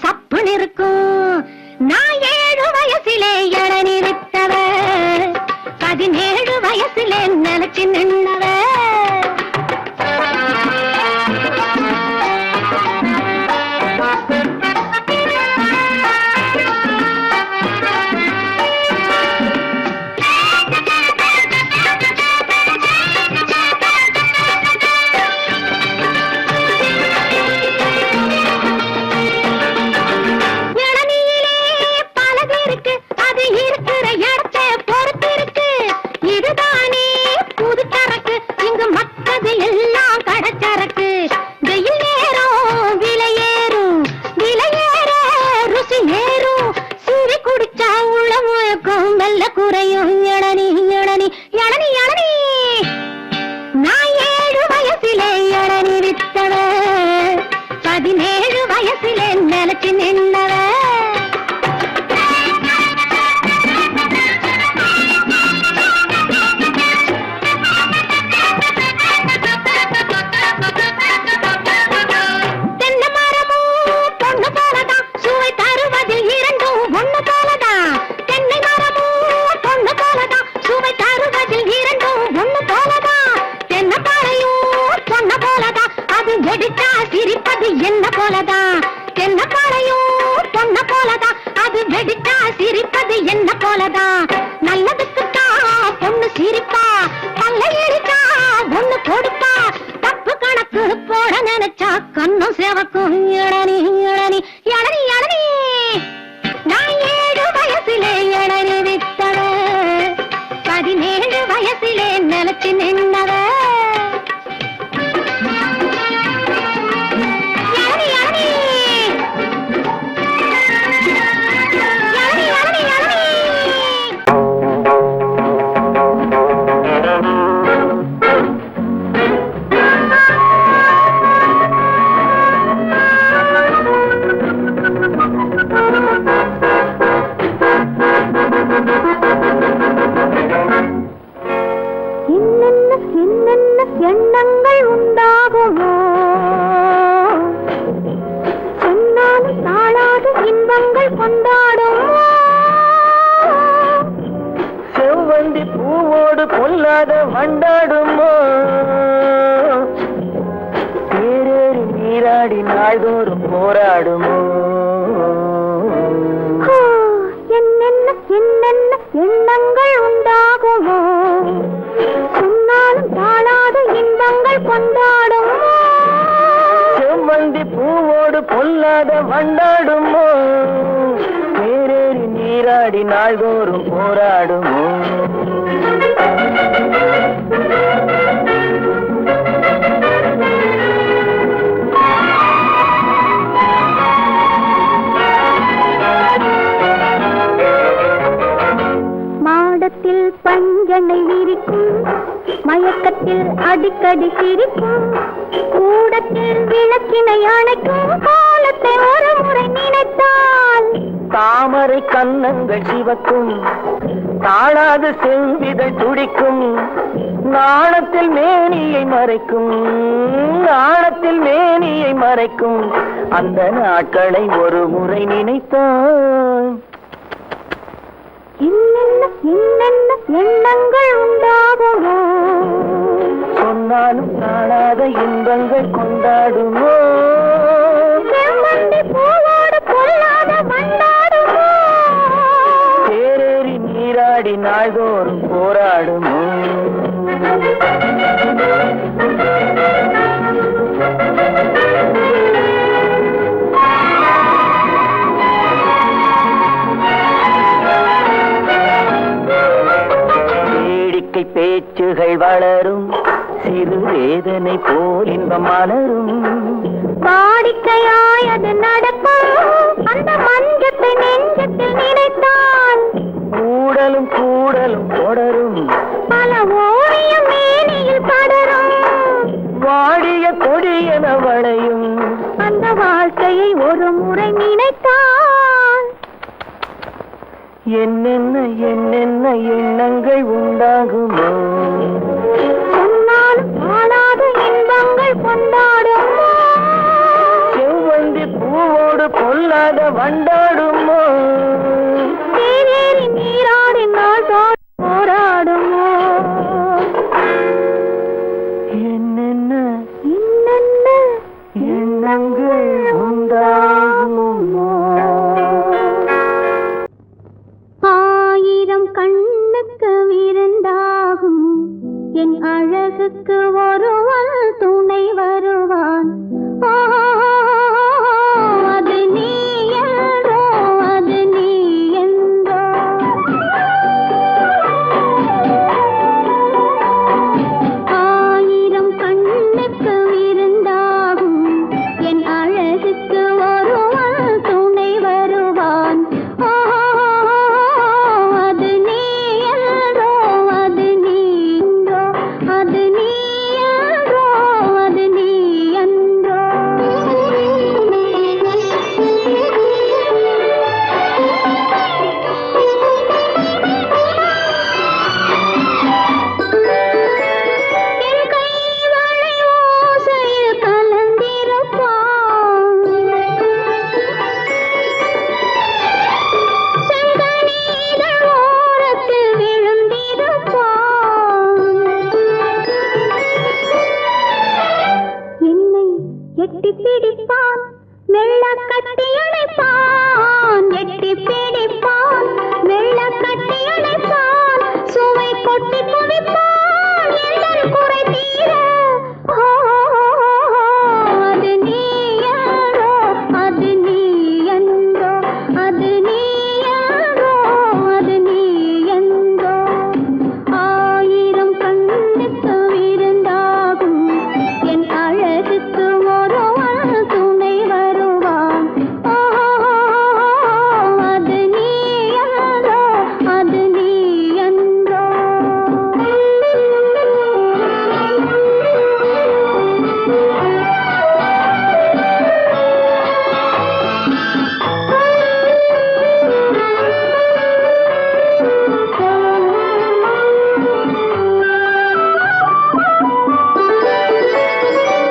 சப்புன்னு இருக்கும். நான் 7 வயசிலே இளநீ வித்தவ, 17 வயசிலே நினைச்சு நின்னவ. குறையும் இளநீ இளநீ இளநீ இளநீ. நான் 7 வயசிலே இளநீ வித்தவ, 17 வயசிலே நினைச்சு நின்னவ. தென்னை மரமும் பொண்ணு போலதான், சுவை தருவதில் இரண்டும் ஒண்ணு போலதான். தென்னை மரமும் பொண்ணு போலதான், சுவை தருவதில் இரண்டும் ஒண்ணு போலதான். தென்னை பாளையும் பொண்ணு போலதான், அது வெடித்தா சிரிப்பது என்ன போலதான். தென்னை பாளையும் பொண்ணு போலதான், அது வெடித்தா சிரிப்பது என்ன போலதான். நல்லதுக்குத்தான் பொண்ணு சிரிப்பா, பல்லை எரிச்சா ஒண்ணு கொடுப்பா. தப்பு கணக்கு போட நினைச்சா கண்ணும் சேவக்கும். இளநீ இளநீ இளநீ இளநீ. நான் 7 வயசிலே இளநீ வித்தவ, 17 வயசிலே நினைச்சு நின்னவ. இளநீ இளநீ இளநீ இளநீ இளநீ. என்னென்ன எண்ணங்கள் உண்டாகுமோ, சொன்னாலும் தாழாது இன்பங்கள் கொண்டாடுமோ. செவ்வந்தி பூவோடு பொல்லாத வண்டாடுமோ, தேரேறி நீராடி நாள்தோறும் போராடுமோ. என்னென்ன எண்ணங்கள் உண்டாகுமோ, சொன்னாலும் தாழாத இன்பங்கள் கொண்டாடுமோ. செவ்வந்தி பூவோடு பொல்லாத வண்டாடுமோ, தேரேறி நீராடி நாள்தோறும் போராடுமோ. மாடத்தில் பஞ்சனை விரிக்கும், மயக்கத்தில் அடிக்கடி சிரிக்கும். கூடத்தில் விளக்கினை அணைக்கும், காலத்தை ஒரு முறை நினைத்தால் தாமரை கன்னங்கள் சிவக்கும், தாழாது செவ்விதை துடிக்கும். நாணத்தில் மேனியை மறைக்கும், நாணத்தில் மேனியை மறைக்கும். அந்த நாட்களை ஒரு முறை நினைத்தான். என்னென்ன எண்ணங்கள் உண்டாகுமோ, சொன்னாலும் காணாத இன்பங்கள் கொண்டாடுமோ. செவ்வந்தி பூவோடு பொல்லாத வண்டாடுமோ. தேரேறி நீராடி நாள்தோறும் போராடுமோ. வேடிக்கை பேச்சுகள் வளரும், சிறு வேதனை போல் இன்பம் மலரும். வாடிக்கையாய் அது நடக்கும், அந்த மஞ்சத்தை நெஞ்சத்தில் நினைத்தால் கூடலும் கூடலும் தொடரும், பல ஓவியம் மேனியில் படரும். வாடிய கொடியென வளையும், அந்த வாழ்க்கையை ஒரு முறை நினைத்தால் என்னென்ன எண்ணங்கள் உண்டாகுமோ. சொன்னாலும் வாழாத இன்பங்கள் கொண்டாடுமோ. செவ்வந்தி பூவோடு பொல் சொல்லாத வண்டாடுமோ தேவேறி நீராடினால் போராடுமோ என்னென்ன என்னென்ன எண்ணங்கள் உண்டாகுமோ ஆயிரம் கண்ணுக்கு விருந்தாகும் என் அழகுக்கு ஒருவன் துணை வருவான் அது நீ என்றோ அது நீ என்றோ ஆயிரம் கண்ணுக்கு விருந்தாகும் என் அழகுக்கு ஒருவன் துணை வருவான் அது நீ என்றோ அது நீ என்றோ அது நீ என்றோ அது நீ என்றோ என் கைவளை ஓசையில் கலந்திருப்பான் செங்கனீதழ் ஓரத்தில் விழுந்திருப்பான் என்னை எட்டி பிடிப்பான் மெல்ல கட்டி அணைப்பான் எட்டி பிடிப்பான் மெல்ல கட்டி அணைப்பான் சுவை கொட்டி குவிப்பான் எந்தன் குறை தீர அது நீ என்றோ அது நீ என்றோ அது நீ என்றோ அது நீ என்றோ ஆயிரம் கண்ணுக்கு விருந்தாகும் என் அழகுக்கு ஒருவன் துணை வருவான் அது நீ என்றோ அது நீ என்றோ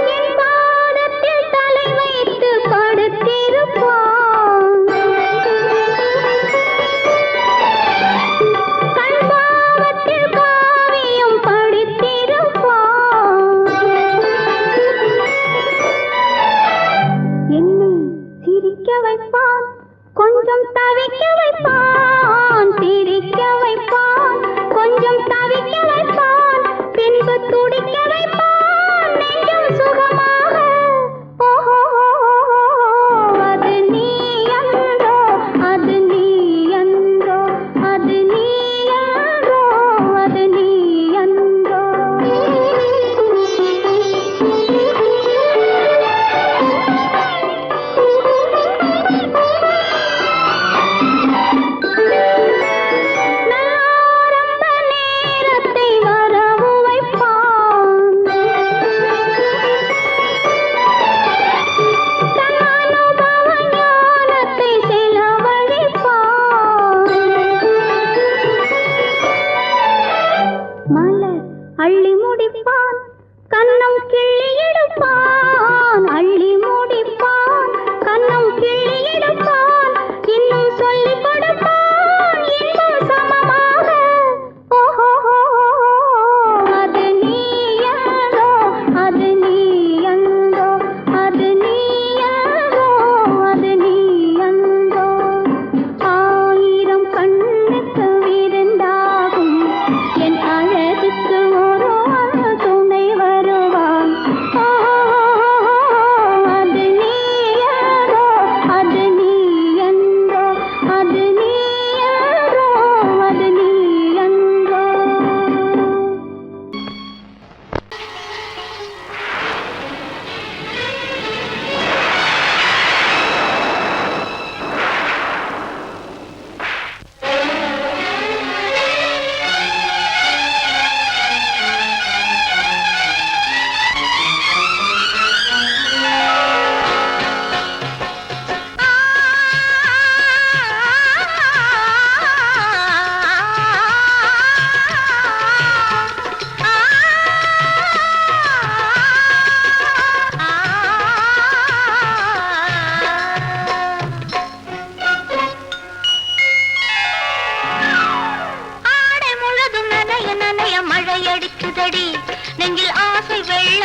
என் பாதத்தில் தலை வைத்து படுத்திருப்பான் கண் பாவத்தில் காவியம் படித்திருப்பான் என்னை சிரிக்க வைப்பான் கொஞ்சம் தவிக்க வைப்பான் சிரிக்க வைப்பான் கொஞ்சம் தவிக்க வைப்பான் பின்பு துடிக்க வைப்பான் நெஞ்சம் சுகமாக அது நீ என்றோ அது நீ என்றோ அது நீ என்றோ அது நீ என்றோ ஆரம்ப நேரத்தை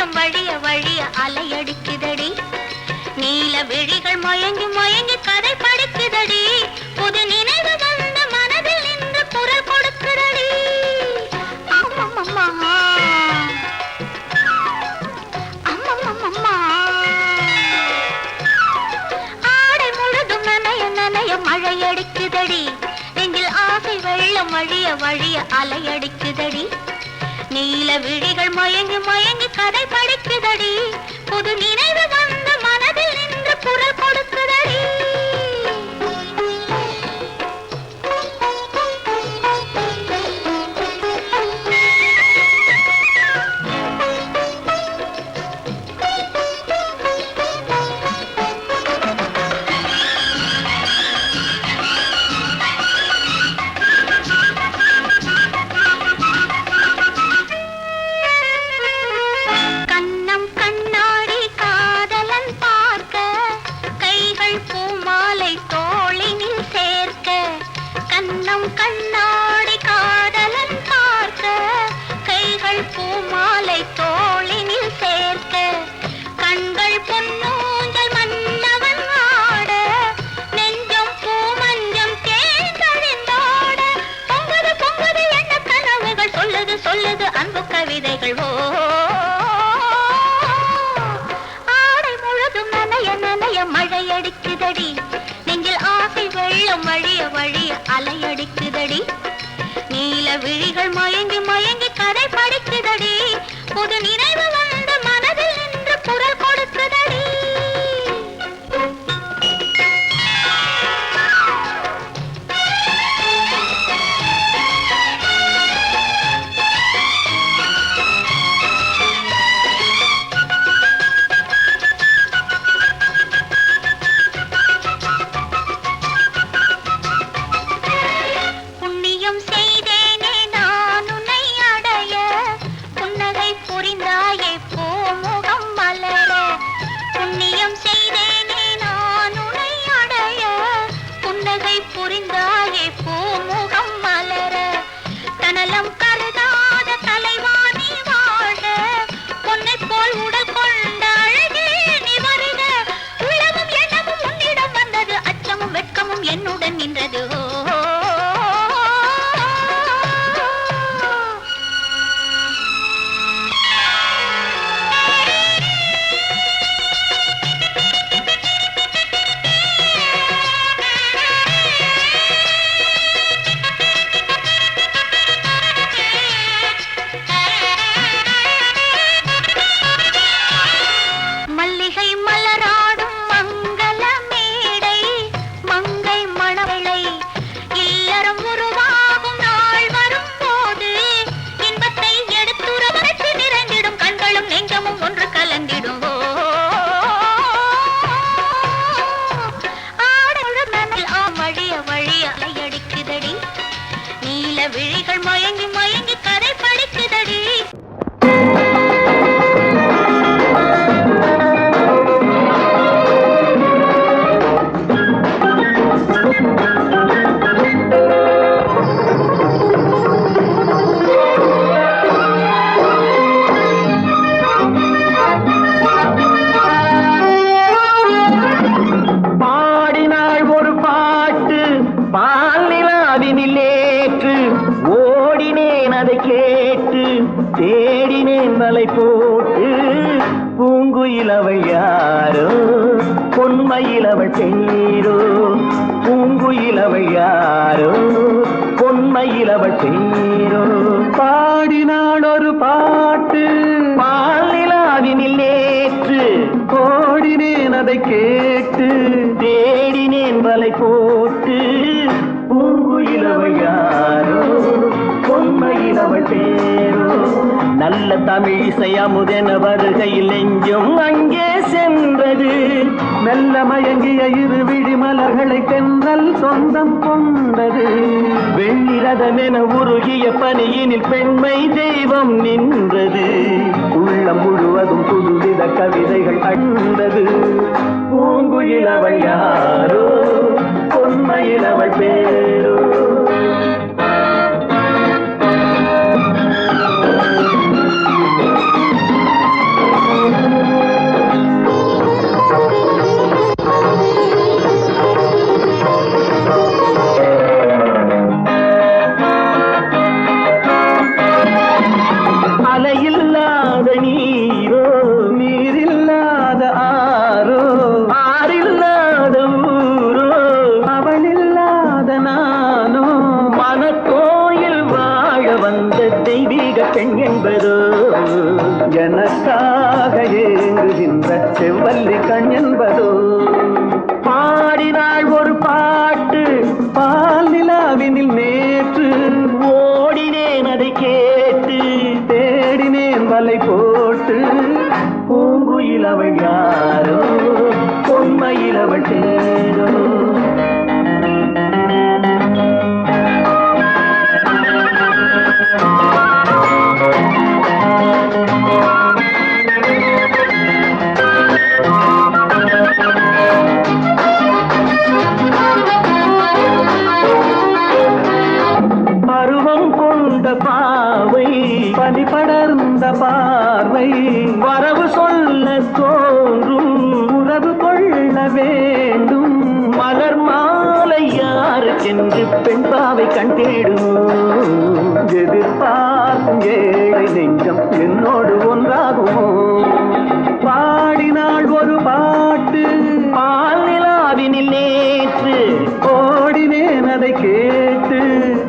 வெள்ளம் வழிய வழிய அலையடிக்குதடி நீல விழிகள் மயங்கி மயங்கி கதை படிக்குதடி புது நினைவு வந்த மனதில் நின்று குரல் கொடுக்குதடி அம்மம்மம்மா அம்மம்மம்மா ஆடை முழுதும் நனைய நனைய மழை அடிக்குதடி நெஞ்சில் ஆசை வெள்ளம் வழிய வழிய அலையடிக்குதடி நீல விழிகள் மயங்கி மயங்கி கதை படிக்குதடி புது நினைவு வந்த மனதில் நின்று குரல் கொடுக்குதடி கண்ணாடி காதலன் பார்க்க கைகள் பூமாலை தோளினில் சேர்க்க கண்கள் பொன்னூஞ்சல் மன்னவன் ஆட நெஞ்சம் பூமஞ்சம் தேர்ந்தழிந்தாட பொங்குது பொங்குது என்ன கனவுகள் சொல்லுது சொல்லுது அன்பு கவிதைகள் ஓ ஆடை முழுதும் நனைய நனைய மழை அடிக்குதடி நெஞ்சில் ஆசை வெள்ளம் வழிய வழிய அலையடிக்குதடி நீல விழிகள் மயங்கி மயங்கி கதை படிக்குதடி புது நினைவு வந்த மனதில் நின்று குரல் கொடுக்குதடி புரிந்தாயே பூமுகம் மலர தனலம் கருதாத தலைவாணி வாழ பொன்னை போல் உடல் கொண்ட அழகே நீ வருக உலகம் எண்ணமும் உன்னிடம் வந்தது அச்சமும் வெட்கமும் என்னுடன் நின்றது விழிகள் மயங்கி மயங்கி கதை படிக்குதடி பாடினாள் ஒரு பாட்டு பாலிலாவினிலே ஓடினேன் அதை கேட்டு தேடினேன் வலை போட்டு பூங்குயில் அவள் யாரோ பொன்மையில் அவள் பேரோ பூங்குயில் அவள் யாரோ பொன்மையில் அவள் பேரோ பாடினாள் ஒரு பாட்டு பாலிலாவினில் நேற்று ஓடினேன் அதை கேட்டு தேடினேன் வலை போட்டு பூங்குயில் அவள் யாரோ பொன்மையில் அவள் பேரோ நல்ல தமிழிசை அமுதென வருகையில் நெஞ்சும் அங்கே சென்றது மெல்ல மயங்கிய இரு விழி மலர்களை தென்றல் சொந்தம் கொண்டது வெண்ணிரதமென உருகிய பனியினில் பெண்மை தெய்வம் நின்றது உள்ளம் முழுவதும் புதுவித கவிதைகள் அண்டது பூங்குயில் அவள் யாரோ பொன்மையில் அவள் பேரோ சேரும். பருவம் கொண்ட பாவை பனி படர்ந்த பார்வை வரவு சொல்ல தோன்றும் உறவு கொள்ள வேண்டும். மலர் மாலை யாருக்கென்று பெண் பாவை கண் தேடும். எதிர்பார்க்கும் ஏழை நெஞ்சம் என்னோடு ஒன்றாகுமோ. பாடினாள் ஒரு பாட்டு பால் நிலாவினில் நேற்று ஓடினேன் அதை கேட்டு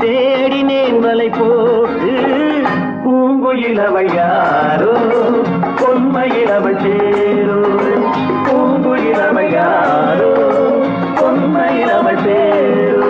தேடினேன் வலை போட்டு. பூங்குயில் அவள் யாரோ பொன்மையில் அவள் சேரோ. பூங்குயில் அவள் யாரோ பொன்மையில் அவள் சேரோ.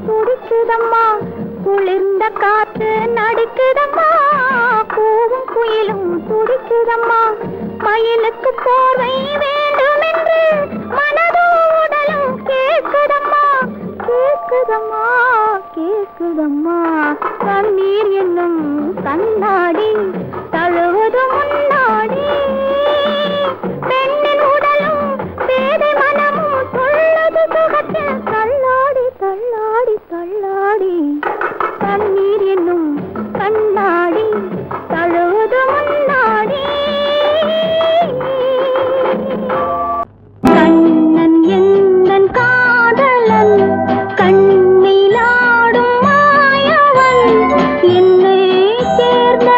நடிக்குதம்மா, குளிர்ந்த காற்று நடிக்குதம்மா, பூவும் குயிலும் துடிக்குதம்மா. மயிலுக்கு போர்வை வேண்டுமென்று மனதோடலும் கேட்குதம்மா, கேட்குதம்மா, கேட்குதம்மா. கண்ணீர் என்னும் கண்ணாடி தழுவது முன்னாடி, பெண்ணின் உடலும் பேதை மனமும் துள்ளது சுகத்தில் தள்ளாடி தள்ளாடி தள்ளாடி. கண்ணீர் என்னும் கண்ணாடி தழுவது முன்னாடி. கண்ணன் எந்தன் காதலன், கண்ணிலாடும் மாயவன், என்னை சேர்ந்த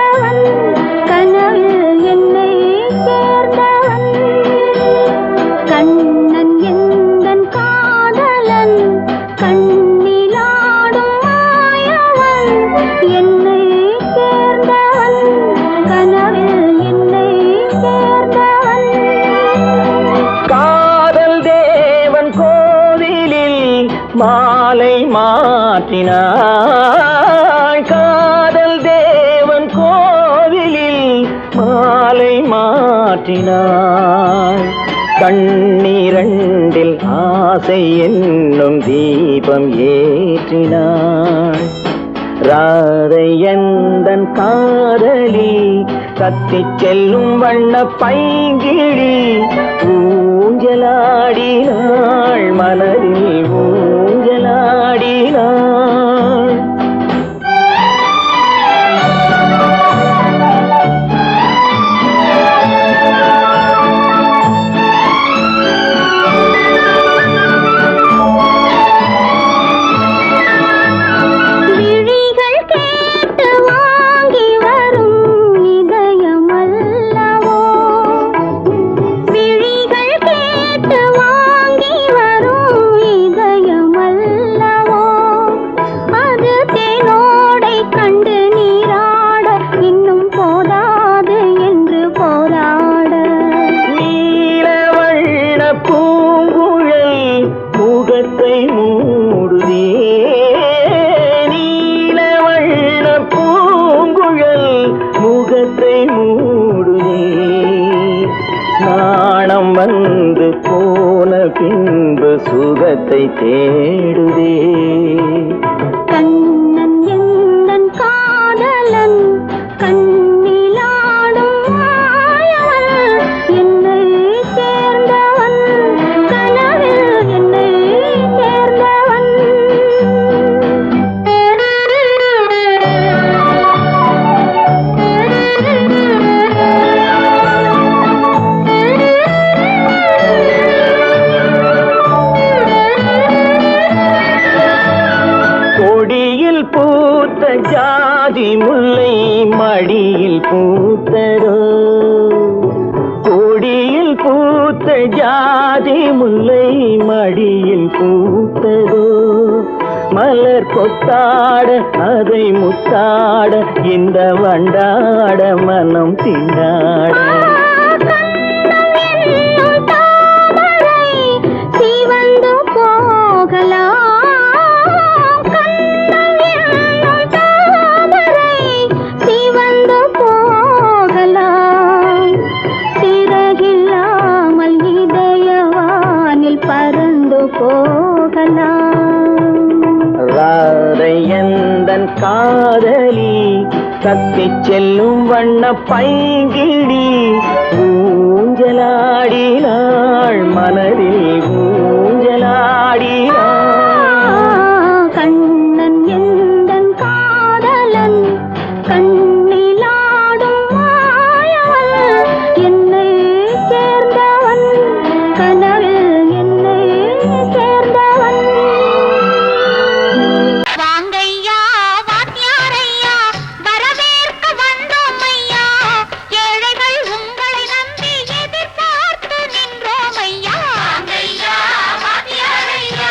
என்னை சேர்ந்தவன் கனவில் என்னை சேர்ந்தவன் காதல் தேவன் கோவிலில் மாலை மாற்றினாய் காதல் தேவன் கோவிலில் மாலை மாற்றினாய் கண்ணீரண்டில் ஆசை என்னும் தீபம் ஏற்றினாய் ராதை எந்தன் காதலி கத்திச் செல்லும் வண்ண பைங்கிழி ஊஞ்சலாடினாள் மனதில் ஊஞ்சலாடினாள் விழிகள் கேட்டு வாங்கி வரும் இதயமல்லவோ விழிகள் கேட்டு வாங்கி வரும் இதயமல்லவோ அது தேனோடை கண்டு நீராட இன்னும் போதாது என்று போராட நீலவண்ண பூங்குழல் முகத்தை மூடுதே நீலவண்ண பூங்குழல் முகத்தை மூடுதே நாணம் வந்து போன பின்பு சுகத்தை தேடுதே கண்ணன் எந்தன் காதலன் கண்ணிலாடும் மாயவன் என்னை சேர்ந்தவன் கனவில் என்னை சேர்ந்தவன் கொடியில் பூத்த ஜாதி முல்லை மடியில் பூத்ததோ கொடியில் பூத்த ஜாதி முல்லை மடியில் பூத்ததோ மலர் கொத்தாட அதை முத்தாட இந்த வண்டாட மனம் திண்டாட சிவந்து போகலாம் சிவந்து போகலாம் சிறகில்லாமல் இதயவானில் பறந்து போகலாம் ராதை எந்தன் காதலி கத்திச் செல்லும் வண்ண பைங்கிழி ஊஞ்சலாடினாள் மனதில் ஊஞ்சலாடினாள் கண்ணன் எந்தன் காதலன் கண்ணிலாடும் மாயவன் என்னை சேர்ந்தவன் கனவில் என்னை சேர்ந்தவன் வாங்கையா வாத்தியாரையா வரவேற்க வந்தோம் ஐயா ஏழைகள் உங்களை நம்பி எதிர்பார்த்து நின்றோம் ஐயா வாங்கையா வாத்தியாரையா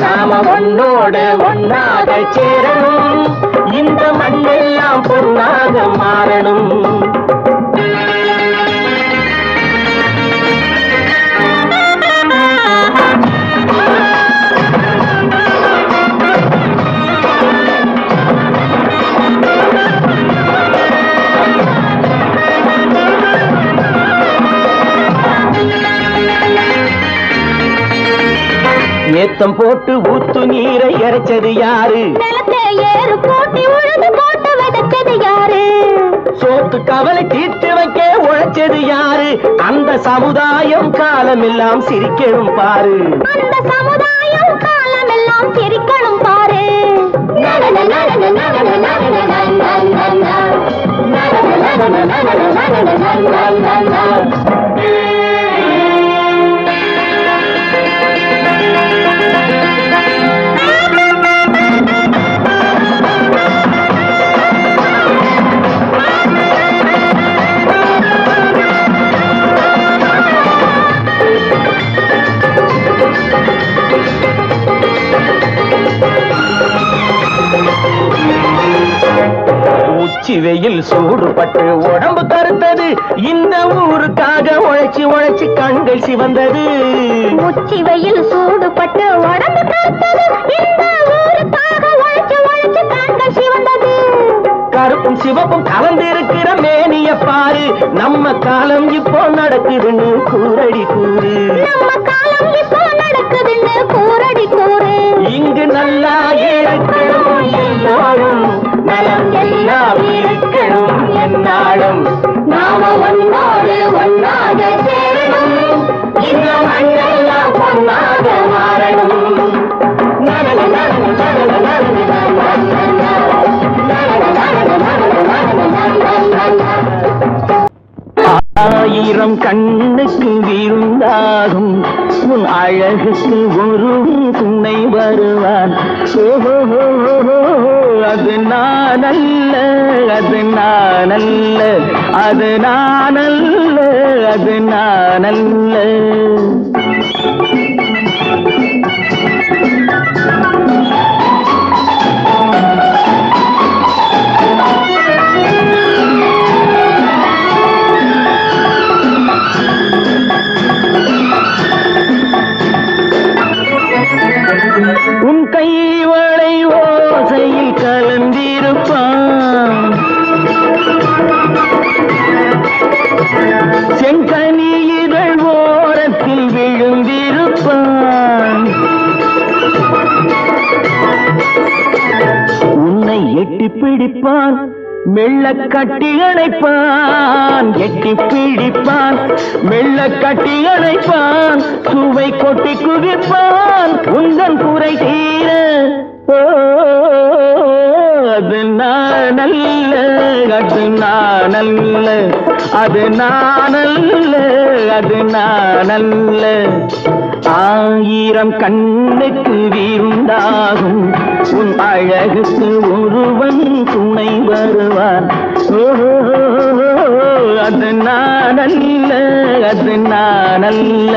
நாம ஒன்னோடு ஒன்னாக சேரணும், இந்த மண்ணெல்லாம் பொன்னாக மாறணும். ஏத்தம் போட்டு ஊத்து நீரை இறைச்சது யாரு? நிலத்தை ஏறு போட்டி உழுது போட்டு விதைச்சது யாரு? சோத்து கவலை தீர்த்து வைக்க உழைச்சது யாரு? அந்த சமுதாயம் காலமெல்லாம் சிரிக்கணும் பாரு. அந்த சமுதாயம் காலமெல்லாம் சிரிக்கணும் பாரு. உச்சி வெயில் சூடுபட்டு உடம்பு கருத்தது, இந்த ஊருக்காக உழைச்சு உழைச்சு கண்கள் சிவந்தது. உச்சி வெயில் சூடுபட்டு உடம்பு கருத்தது, இந்த ஊருக்காக உழைச்சு உழைச்சு கண்கள் சிவந்தது. கருப்பும் சிவப்பும் கலந்திருக்கிற மேனிய பாரு, நம்ம காலம் இப்போ நடக்குதுன்னு கூரடி கூறு. நம்ம காலம் இப்போ நடக்குதுன்னு கூரடி கூறு. இங்கு நல்லா இருக்கணும் எல்லாரும், நலம் எல்லாம் இருக்கணும் என்னாலும். நாம ஒன்னோடு ஒன்னாக சேரணும், இந்த மண்ணெல்லாம் பொன்னாக மாறணும். ஆயிரம் கண்ணுக்கு விருந்தாகும் உன் அழகுக்கு ஒரு துணை வருவான். அது நானல்ல, அது நானல்ல, அது நானல்ல, அது நானல்ல. உன் கைவளை ஓசையில் கலந்திருப்பான், செங்கனி இதழ் ஓரத்தில் விழுந்திருப்பான். உன்னை எட்டி பிடிப்பான், மெல்ல கட்டி அணைப்பான். எட்டி பிடிப்பான், மெல்ல கட்டி அணைப்பான். சுவை கொட்டி குவிப்பான் உந்தன் குறை தீர. அது நானல்ல, அது நானல்ல, அது நானல்ல, அது நானல்ல. ஆயிரம் கண்ணுக்கு விருந்தாகும் உன் அழகுக்கு ஒருவன் துணை வருவான். அது நானல்ல, அது நானல்ல.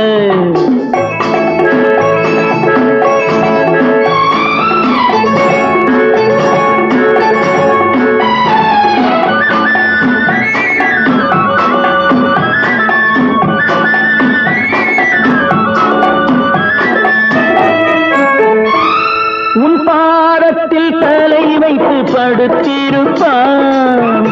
உன் பாதத்தில் தலை வைத்து படுத்திருப்பான்,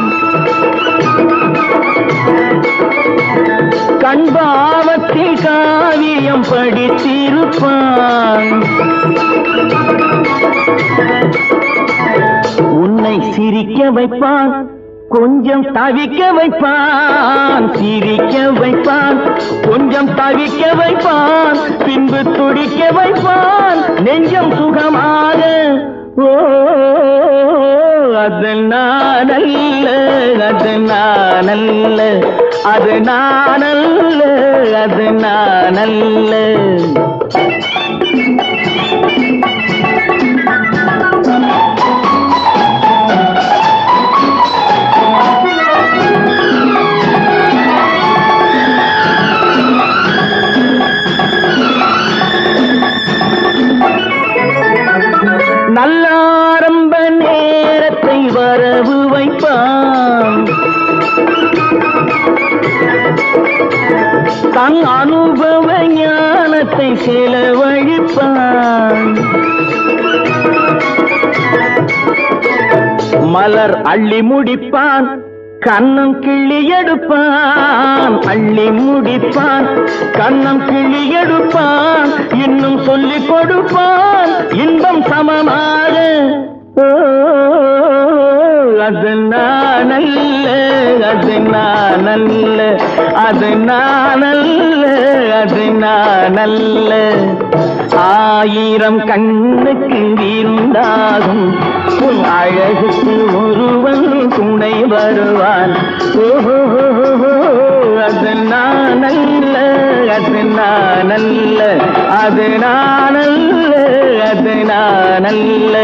கண்பாவத்தில் காவியம் படித்திருப்பான். உன்னை சிரிக்க வைப்பான், கொஞ்சம் தவிக்க வைப்பான். சிரிக்க வைப்பான், கொஞ்சம் தவிக்க வைப்பான். பின்பு துடிக்க வைப்பான் நெஞ்சம் சுகமாக. அது நானல்ல, அது நானல்ல, அது நானல்ல, அது நானல்ல. அன்பு வைப்பான் தன் அனுபவ ஞானத்தை செலவழிப்பான் மலர் அள்ளி முடிப்பான் கண்ணம் கிள்ளி எடுப்பான் அள்ளி முடிப்பான் கண்ணம் கிள்ளி எடுப்பான் இன்னும் சொல்லிக் கொடுப்பான் இன்பம் சமமாக அது நானல்ல அது நானல்ல அது நானல்ல அது நானல்ல ஆயிரம் கண்ணுக்கு இருந்தாகும் உன் அழகுக்கு ஒருவன் துணை வருவான் அது நானல்ல அது நானல்ல அது நானல்ல அது நானல்ல